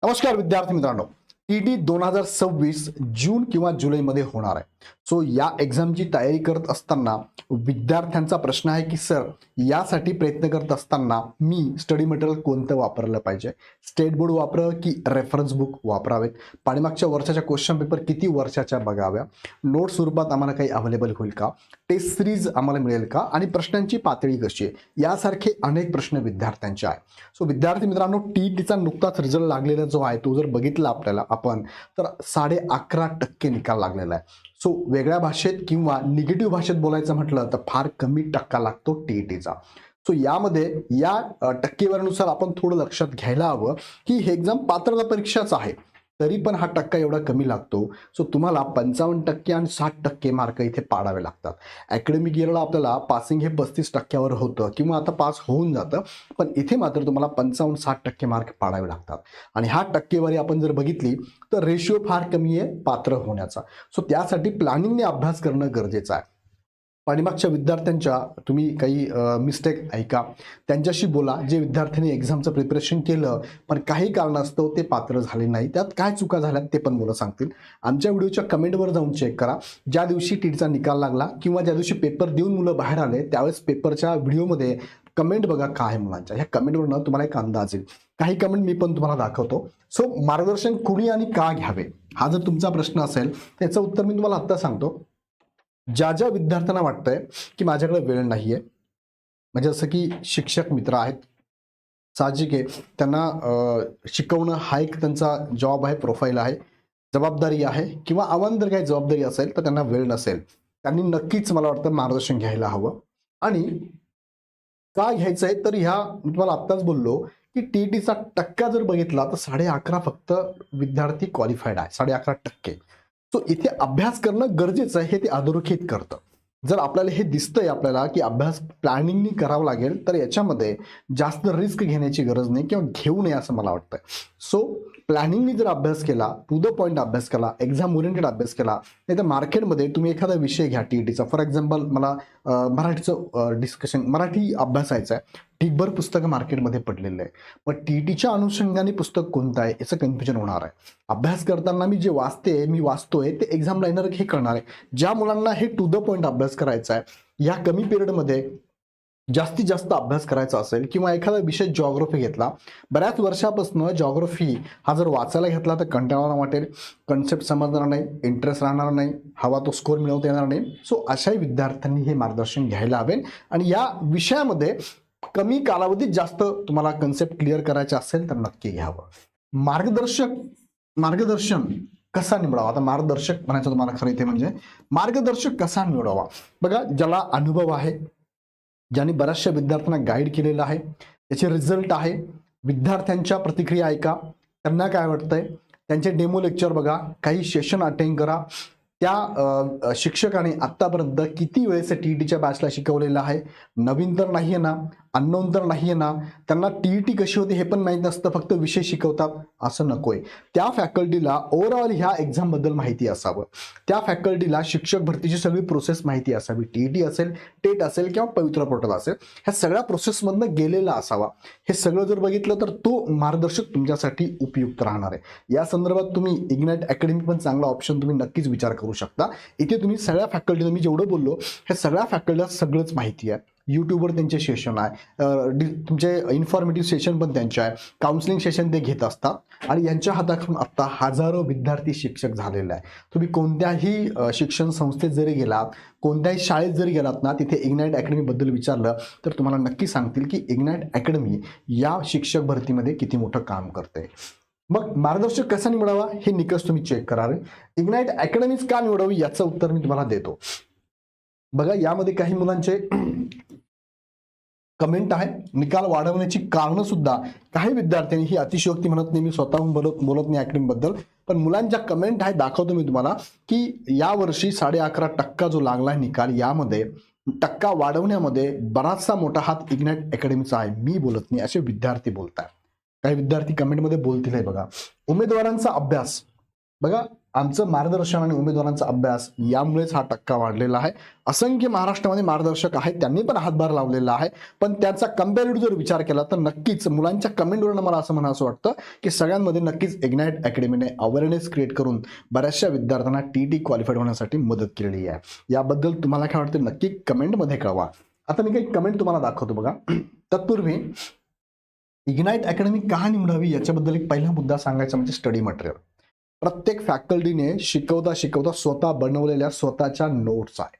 नमस्कार विद्यार्थी मित्रांनो, टीडी 2026 जून किंवा जुलैमध्ये होणार आहे. सो या एक्झामची तयारी करत असताना विद्यार्थ्यांचा प्रश्न आहे की सर, यासाठी प्रयत्न करत असताना मी स्टडी मटेरियल कोणतं वापरलं पाहिजे? स्टेट बोर्ड वापरावं की रेफरन्स बुक वापरावेत? पाठीमागच्या वर्षाच्या क्वेश्चन पेपर किती वर्षाच्या बघाव्या? नोट स्वरूपात आम्हाला काही अवेलेबल होईल का? टेस्ट सिरीज आम्हाला मिळेल का? आणि प्रश्नांची पातळी कशी आहे? यासारखे अनेक प्रश्न विद्यार्थ्यांचे आहे. सो विद्यार्थी मित्रांनो, टीईटीचा नुकताच रिझल्ट लागलेला जो आहे तो जर बघितला आपण तर 11.5% निकाल लागलेला आहे. सो वेगळ्या भाषेत किंवा निगेटिव्ह भाषेत बोलायचं म्हटलं तर फार कमी टक्का लागतो टीईटीचा. सो यामध्ये या टक्केवारीनुसार आपण थोडं लक्षात घ्यायला हवं की हे एक्झाम पात्रता परीक्षाच आहे, तरी पण हा टक्का एवढा कमी लागतो. सो तुम्हाला 55% आणि 60% मार्क इथे पाडावे लागतात. अकॅडमिक इयरला आपल्याला पासिंग हे 35% होतं किंवा आता पास होऊन जातं, पण इथे मात्र तुम्हाला 55-60% मार्क पाडावे लागतात. आणि हा टक्केवारी आपण जर बघितली तर रेशिओ फार कमी आहे पात्र होण्याचा. सो त्यासाठी प्लॅनिंगने अभ्यास करणं गरजेचं आहे. पाठीमागच्या विद्यार्थ्यांच्या तुम्ही काही मिस्टेक ऐका, त्यांच्याशी बोला, जे विद्यार्थ्यांनी एक्झामचं प्रिपरेशन केलं पण काही कारणास्तव ते पात्र झाले नाही, त्यात काय चुका झाल्यात ते पण मुलं सांगतील. आमच्या व्हिडिओच्या कमेंटवर जाऊन चेक करा. ज्या दिवशी टीडचा निकाल लागला किंवा ज्या दिवशी पेपर देऊन मुलं बाहेर आले त्यावेळेस पेपरच्या व्हिडिओमध्ये कमेंट बघा काय आहे मुलांच्या. ह्या कमेंटवरनं तुम्हाला एक अंदाज येईल. काही कमेंट मी पण तुम्हाला दाखवतो. सो मार्गदर्शन कुणी आणि का घ्यावे, हा जर तुमचा प्रश्न असेल त्याचं उत्तर मी तुम्हाला आत्ता सांगतो. ज्या ज्या विद्यार्थ्यांना वाटतंय की माझ्याकडे वेळ नाहीये, म्हणजे जसं की शिक्षक मित्र आहेत, साहजिक आहे त्यांना शिकवणं हा एक त्यांचा जॉब आहे, प्रोफाईल आहे, जबाबदारी आहे किंवा आव्हान जर काही जबाबदारी असेल तर त्यांना वेळ नसेल, त्यांनी नक्कीच मला वाटतं मार्गदर्शन घ्यायला हवं. आणि का घ्यायचं आहे तर ह्या मी तुम्हाला आत्ताच बोललो की टीईटीचा टक्का जर बघितला तर 11.5% फक्त विद्यार्थी क्वालिफाईड आहे, 11.5%. सो इथे अभ्यास करणं गरजेचं आहे, हे ते अधोरेखित करतं. जर आपल्याला हे दिसतंय आपल्याला की अभ्यास प्लॅनिंगनी करावा लागेल तर याच्यामध्ये जास्त रिस्क घेण्याची गरज नाही किंवा घेऊ नये असं मला वाटतंय. सो प्लॅनिंगनी जर अभ्यास केला, टू द पॉईंट अभ्यास केला, एक्झाम ओरिएंटेड अभ्यास केला, नाही तर मार्केटमध्ये तुम्ही एखादा विषय घ्या टीईटीचा. फॉर एक्झाम्पल मला मराठीचं डिस्कशन, मराठी अभ्यासायचं आहे, ठीकभर पुस्तकं मार्केटमध्ये पडलेलं आहे. मग टीईटीच्या अनुषंगाने पुस्तक कोणतं आहे याचं कन्फ्युजन होणार आहे. अभ्यास करताना मी जे मी वाचतोय ते एक्झाम लाईनर हे करणार आहे. ज्या मुलांना हे टू द पॉईंट अभ्यास करायचा आहे, या कमी पिरियडमध्ये जास्तीत जास्त अभ्यास करायचा असेल किंवा एखादा विषय जॉग्राफी घेतला, बऱ्याच वर्षापासून जॉग्राफी हा जर वाचायला घेतला तर कंटाळा वाटेल, कन्सेप्ट समजणार नाही, इंटरेस्ट राहणार नाही, हवा तो स्कोर मिळवता येणार नाही. सो अशाही विद्यार्थ्यांनी हे मार्गदर्शन घ्यायला हवे. आणि या विषयामध्ये कमी कालावधीत जास्त तुम्हाला कन्सेप्ट क्लिअर करायचे असेल तर नक्की घ्यावं. मार्गदर्शन कसा निवडावा? आता मार्गदर्शक म्हणायचं तुम्हाला खरं इथे म्हणजे मार्गदर्शक कसा निवडावा? बघा, ज्याला अनुभव आहे, ज्यांनी बऱ्याचशा विद्यार्थ्यांना गाईड केलेलं आहे, त्याचे रिझल्ट आहे, विद्यार्थ्यांच्या प्रतिक्रिया ऐका, त्यांना काय वाटतंय, त्यांचे डेमो लेक्चर बघा, काही सेशन अटेंड करा. त्या शिक्षकाने आत्तापर्यंत किती वेळेस टीईटीच्या बॅचला शिकवलेलं आहे, नवीन तर नाही आहे ना, अननोन तर नाही आहे ना, त्यांना टीईटी कशी होती हे पण माहीत नसतं, फक्त विषय शिकवतात असं नकोय. त्या फॅकल्टीला ओव्हरऑल ह्या एक्झामबद्दल माहिती असावं. त्या फॅकल्टीला शिक्षक भरतीची सगळी प्रोसेस माहिती असावी. टीईटी असेल, टेट असेल किंवा पवित्र पोर्टल असेल, ह्या सगळ्या प्रोसेसमधनं गेलेला असावा. हे सगळं जर बघितलं तर तो मार्गदर्शक तुमच्यासाठी उपयुक्त राहणार आहे. या संदर्भात तुम्ही इग्नाइट अकॅडमी पण चांगला ऑप्शन तुम्ही नक्कीच विचार करू शकता. इथे तुम्ही सगळ्या फॅकल्टीला, मी जेवढं बोललो ह्या सगळ्या फॅकल्टीला सगळंच माहिती आहे. यूट्यूबवर त्यांचे सेशन आहे, तुमचे इन्फॉर्मेटिव्ह सेशन पण त्यांचे आहे, काउन्सिलिंग सेशन ते घेत असतात आणि यांच्या हाताखालून आत्ता हजारो विद्यार्थी शिक्षक झालेले आहे. तुम्ही कोणत्याही शिक्षण संस्थेत जरी गेलात, कोणत्याही शाळेत जरी गेलात ना, तिथे इग्नाइट अकॅडमीबद्दल विचारलं तर तुम्हाला नक्की सांगतील की इग्नाइट अकॅडमी या शिक्षक भरतीमध्ये किती मोठं काम करते. मग मार्गदर्शक कसा निवडावा हे निकष तुम्ही चेक करा. इग्नाइट अकॅडमीज का निवडावी याचं उत्तर मी तुम्हाला देतो. बघा, यामध्ये काही मुलांचे कमेंट आहे, निकाल वाढवण्याची कारणं सुद्धा काही विद्यार्थ्यांनी, ही अतिशयोक्ती म्हणत नाही, मी स्वतःहून बोलत नाही अकॅडमी बद्दल, पण मुलांच्या कमेंट आहे, दाखवतो मी तुम्हाला की यावर्षी 11.5% जो लागलाय निकाल, यामध्ये टक्का वाढवण्यामध्ये बराचसा मोठा हात इग्नाइट अकॅडमीचा आहे. मी बोलत नाही, असे विद्यार्थी बोलतात. काही विद्यार्थी कमेंटमध्ये बोलतील आहे. बघा, उमेदवारांचा अभ्यास बघा, आमचं मार्गदर्शन आणि उमेदवारांचा अभ्यास यामुळेच हा टक्का वाढलेला आहे. असंख्य महाराष्ट्रामध्ये मार्गदर्शक आहेत, त्यांनी पण हातभार लावलेला आहे. पण त्याचा कम्पॅरिटिव्ह जर विचार केला तर नक्कीच मुलांच्या कमेंटवरून मला असं म्हणावं वाटतं की सगळ्यांमध्ये नक्कीच इग्नाइट अकॅडमीने अवेअरनेस क्रिएट करून बऱ्याचशा विद्यार्थ्यांना टीटी क्वालिफाईड होण्यासाठी मदत केलेली आहे. याबद्दल तुम्हाला काय वाटतं नक्की कमेंटमध्ये कळवा. आता मी काही कमेंट तुम्हाला दाखवतो बघा. तत्पूर्वी इग्नाइट अकॅडमी का निवडावी याच्याबद्दल एक पहिला मुद्दा सांगायचा म्हणजे स्टडी मटेरियल. प्रत्येक फॅकल्टीने शिकवता शिकवता स्वतः बनवलेल्या स्वतःच्या नोट्स आहे,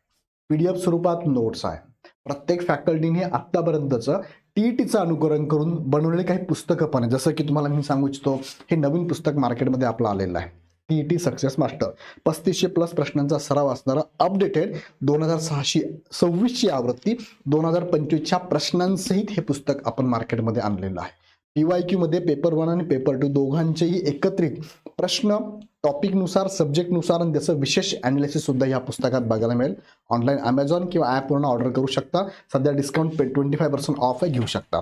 पीडीएफ स्वरूपात नोट्स आहे. प्रत्येक फॅकल्टीने आतापर्यंतचं टीईटीचं अनुकरण करून बनवलेले काही पुस्तकं पण आहे. जसं की तुम्हाला मी सांगू इच्छितो, हे नवीन पुस्तक मार्केटमध्ये आपलं आलेलं आहे, टीईटी सक्सेस मास्टर. 3500+ प्रश्नांचा सराव असणारं अपडेटेड 2626 आवृत्ती 2025च्या प्रश्नांसहित हे पुस्तक आपण मार्केटमध्ये आणलेलं आहे. PYQ मध्ये पेपर 1 आणि पेपर 2 दोघांचेही एकत्रित प्रश्न टॉपिकनुसार सब्जेक्टनुसार आणि त्याचं विशेष अनालिसिस सुद्धा या पुस्तकात बघायला मिळेल. ऑनलाईन अमेझॉन किंवा ॲपवरून ऑर्डर करू शकता. सध्या डिस्काउंट 25% ऑफ आहे, घेऊ शकता.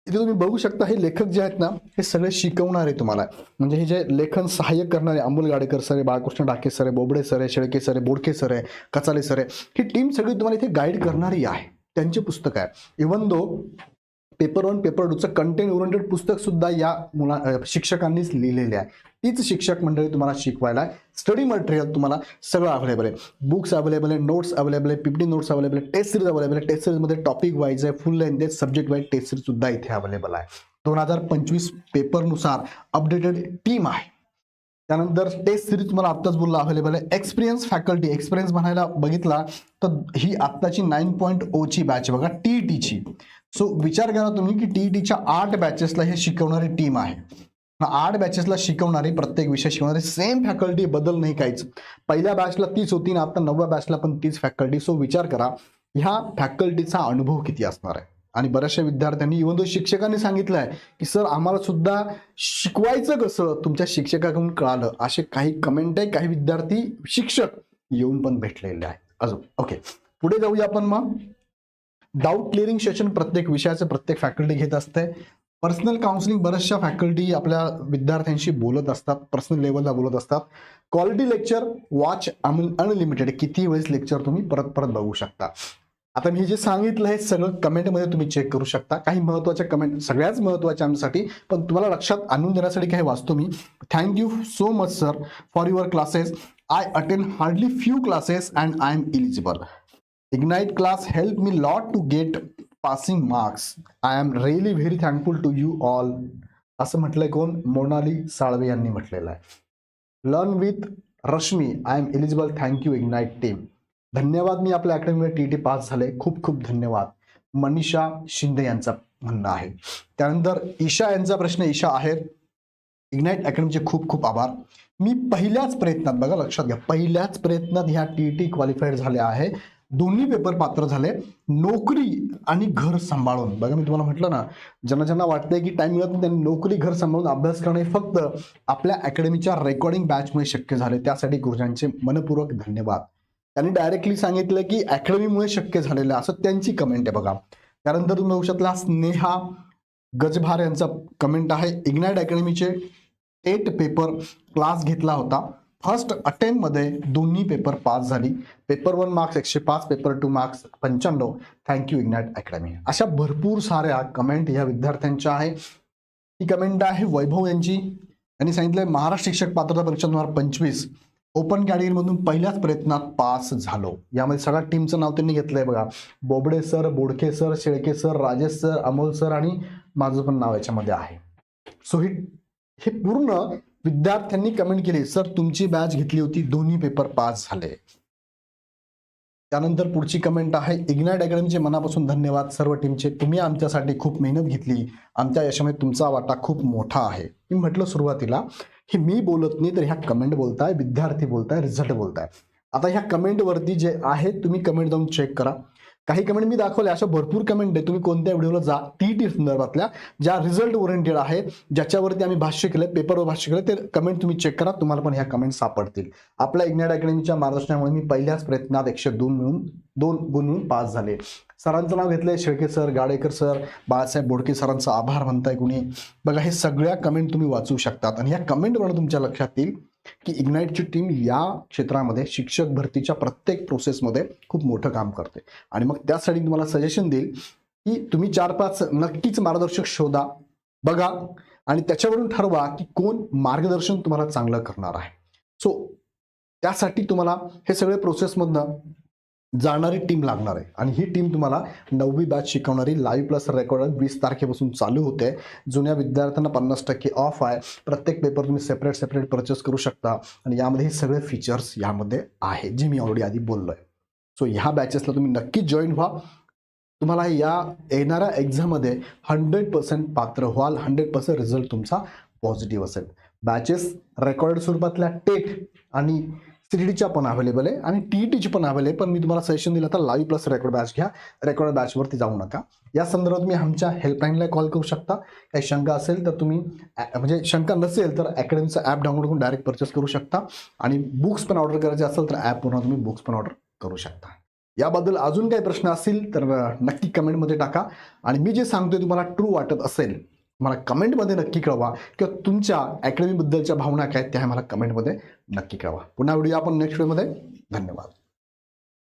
इथे तुम्ही बघू शकता हे लेखक जे आहेत ना हे सगळे शिकवणारे तुम्हाला, म्हणजे हे जे लेखन सहाय्य करणारे अमोल गाडेकर सर आहे, बाळकृष्ण डाके सर आहे, बोबडे सर आहे, शेळके सर आहे, बोडके सर आहे, कचाले सर आहे, ही टीम सगळी तुम्हाला इथे गाईड करणारी आहे. त्यांचे पुस्तक आहे. इव्हन दो पेपर 1 पेपर 2चं कंटेंट ओरिएंटेड पुस्तक सुद्धा या शिक्षकांनीच लिहिलेले आहे. तीच शिक्षक मंडळी तुम्हाला शिकवायला आहे. स्टडी मटेरियल तुम्हाला सगळं अवेलेबल आहे. बुक्स अवेलेबल आहे, नोट्स अवेलेबल आहे, PPT नोट्स अवेलेबल आहे, टेस्ट सिरीज अवेलेबल आहे. टेस्ट सिरीजमध्ये टॉपिक वाईज आहे, फुल लेंथ आहे, सब्जेक्ट वाईज टेस्ट सिरीज सुद्धा इथे अवेलेबल आहे. 2025 पेपरनुसार अपडेटेड टीम आहे. त्यानंतर टेस्ट सिरीज तुम्हाला आत्ताच बोलला अवेलेबल आहे. एक्सपिरियन्स फॅकल्टी, एक्सपिरियन्स म्हणायला बघितला तर ही आत्ताची 9.0 ची बॅच बघा टीईटीची. सो विचार करा तुम्ही की टीईटीच्या 8 बॅचेसला हे शिकवणारी टीम आहे. 8 बॅचेसला शिकवणारी, प्रत्येक विषय शिकवणारी सेम फॅकल्टी, बदल नाही काहीच. पहिल्या बॅचला 30 होती ना, आता 9व्या बॅचला पण 30 फॅकल्टी. सो विचार करा ह्या फॅकल्टीचा अनुभव किती असणार आहे. आणि बऱ्याचशा विद्यार्थ्यांनी इव्हन दो शिक्षकांनी सांगितलं आहे की सर आम्हाला सुद्धा शिकवायचं कसं तुमच्या शिक्षकाकडून कळालं. असे काही कमेंट आहे, काही विद्यार्थी शिक्षक येऊन पण भेटलेले आहेत. अजून ओके, पुढे जाऊया आपण. मग डाऊट क्लिअरिंग सेशन प्रत्येक विषयाचं प्रत्येक फॅकल्टी घेत असते. पर्सनल काउन्सिलिंग बऱ्याचशा फॅकल्टी आपल्या विद्यार्थ्यांशी बोलत असतात, पर्सनल लेवलला बोलत असतात. क्वालिटी लेक्चर वॉच अनलिमिटेड, किती वेळेस लेक्चर तुम्ही परत परत बघू शकता. आता मी जे सांगितलं हे सगळं कमेंटमध्ये तुम्ही चेक करू शकता. काही महत्त्वाच्या कमेंट, सगळ्याच महत्त्वाच्या आमच्यासाठी, पण तुम्हाला लक्षात आणून देण्यासाठी काही वाचतो मी. Thank you so much sir for your classes. I attend hardly few classes and I am eligible. Ignite class helped me lot to get passing marks. I am really very thankful to you all. असं म्हटलंय कोण? मोनाली साळवे यांनी म्हटलेलं आहे. Learn with Rashmi, I am eligible, thank you ignite team. धन्यवाद, मी आपल्या अकॅडमीमध्ये TT pass झाले, खूप खूप धन्यवाद. मनीषा शिंदे यांचा म्हणणं आहे. त्यानंतर ईशा यांचा प्रश्न, ईशा आहे, इग्नाइट अकॅडमीचे खूप खूप आभार. मी पहिल्याच प्रयत्नात, बघा लक्षात घ्या, पहिल्याच प्रयत्नात ह्या टीटी क्वालिफाईड झाले आहे. दोन्ही पेपर पात्र झाले. नोकरी आणि घर सांभाळून, बघा मी तुम्हाला म्हटलं ना, ज्यांना ज्यांना वाटतंय की टाइम मिळत नाही त्यांनी नोकरी घर सांभाळून अभ्यास करणे फक्त आपल्या अकॅडमीच्या रेकॉर्डिंग बॅचमुळे शक्य झाले. त्यासाठी गुरुजांचे मनपूर्वक धन्यवाद. त्यांनी डायरेक्टली सांगितलं की अकॅडमीमुळे शक्य झालेलं, असं त्यांची कमेंट आहे बघा. त्यानंतर तुम्ही बघू शकला स्नेहा गजभार यांचा कमेंट आहे. इग्नाइट अकॅडमीचे टेट पेपर क्लास घेतला होता. फर्स्ट अटेम्प्ट मध्ये दोन्ही पेपर पास झाली. Paper 1 marks 105, paper 2 marks 95. Thank you ignite academy. अशा भरपूर साऱ्या कमेंट या विद्यार्थ्यांच्या आहे. ही कमेंट आहे वैभव यांची. त्यांनी सांगितलंय महाराष्ट्र शिक्षक पात्रता परीक्षा 2025 ओपन कॅटेगरी मधून पहिल्याच प्रयत्नात पास झालो. यामध्ये सगळ्या टीमचं नाव त्यांनी घेतलंय बघा. Bobde sir, Bodke sir, Shelke sir, Rajesh sir, Amol sir आणि माझं पण नाव याच्यामध्ये आहे. सो हे पूर्ण विद्यार्थ्यांनी कमेंट केली, सर तुमची बॅच घेतली होती, दोन्ही पेपर पास झाले. त्यानंतर पुढची कमेंट आहे, इग्नाइट अकॅडमीचे मनापासून धन्यवाद सर्व टीमचे, तुम्ही आमच्यासाठी खूप मेहनत घेतली, आमच्या यशामध्ये तुमचा वाटा खूप मोठा आहे. मी म्हटलं सुरुवातीला हे मी बोलत नाही तर ह्या कमेंट बोलताय, विद्यार्थी बोलताय, रिझल्ट बोलताय. आता ह्या कमेंटवरती जे आहे तुम्ही कमेंट जाऊन चेक करा. काही कमेंट मी दाखवले, अशा भरपूर कमेंट आहे. तुम्ही कोणत्या व्हिडिओला जा, टीटी संदर्भातल्या ज्या रिझल्ट ओरिएंटेड आहे, ज्याच्यावरती आम्ही भाष्य केलं, पेपरवर भाष्य केलं, ते कमेंट तुम्ही चेक करा, तुम्हाला पण ह्या कमेंट सापडतील. आपल्या इग्नाइट अकॅडमीच्या मार्गदर्शनामुळे मी पहिल्याच प्रयत्नात 102 गुण मिळून पास झाले. सरांचं नाव घेतलंय, शेळके सर, गाडेकर सर, बाळासाहेब बोडके सरांचा आभार म्हणताय कुणी. बघा हे सगळ्या कमेंट तुम्ही वाचू शकतात आणि ह्या कमेंटवरून तुमच्या लक्षात येईल की इग्नाईटची टीम या क्षेत्रामध्ये शिक्षक भरतीच्या प्रत्येक प्रोसेसमध्ये खूप मोठं काम करते. आणि मग त्यासाठी तुम्हाला सजेशन देईल की तुम्ही 4-5 नक्कीच मार्गदर्शक शोधा, बघा आणि त्याच्यावरून ठरवा की कोण मार्गदर्शन तुम्हाला चांगलं करणार आहे. सो त्यासाठी तुम्हाला हे सगळे प्रोसेसमधनं जाणारी टीम लागणार आहे आणि ही टीम तुम्हाला 9वी बॅच शिकवणारी लाईव्ह प्लस रेकॉर्ड 20 तारखेपासून चालू होते. जुन्या विद्यार्थ्यांना 50% ऑफ आहे. प्रत्येक पेपर तुम्ही सेपरेट परचेस करू शकता आणि यामध्ये हे सगळे फीचर्स यामध्ये आहे जे मी ऑलरेडी आधी बोललोय. सो ह्या बॅचेसला तुम्ही नक्की जॉईन व्हा. तुम्हाला या येणाऱ्या एक्झाममध्ये 100% पात्र व्हाल. 100% रिझल्ट तुमचा पॉझिटिव्ह असेल. बॅचेस रेकॉर्डेड स्वरूपातल्या टेट आणि सीटीच्या पण अवेलेबल आहे आणि टीईटीची पण अवेलेबल आहे. पण मी तुम्हाला सजेशन दिलं तर लाईव्ह प्लस रेकॉर्ड बॅच घ्या. रेकॉर्ड बॅचवरती जाऊ नका. या संदर्भात तुम्ही आमच्या हेल्पलाईनला कॉल करू शकता. काही शंका असेल तर तुम्ही म्हणजे शंका नसेल तर अकॅडमीचं ॲप डाउनलोड करून डायरेक्ट परचेस करू शकता आणि बुक्स पण ऑर्डर करायचे असेल तर ॲपवरून तुम्ही बुक्स पण ऑर्डर करू शकता. याबद्दल अजून काही प्रश्न असतील तर नक्की कमेंटमध्ये टाका आणि मी जे सांगतोय तुम्हाला ट्रू वाटत असेल मला कमेंटमध्ये नक्की कळवा किंवा तुमच्या अकॅडमीबद्दलच्या भावना काय त्या मला कमेंटमध्ये नक्की कळवा. पुन्हा व्हिडिओ आपण नेक्स्ट व्हिडिओमध्ये. धन्यवाद.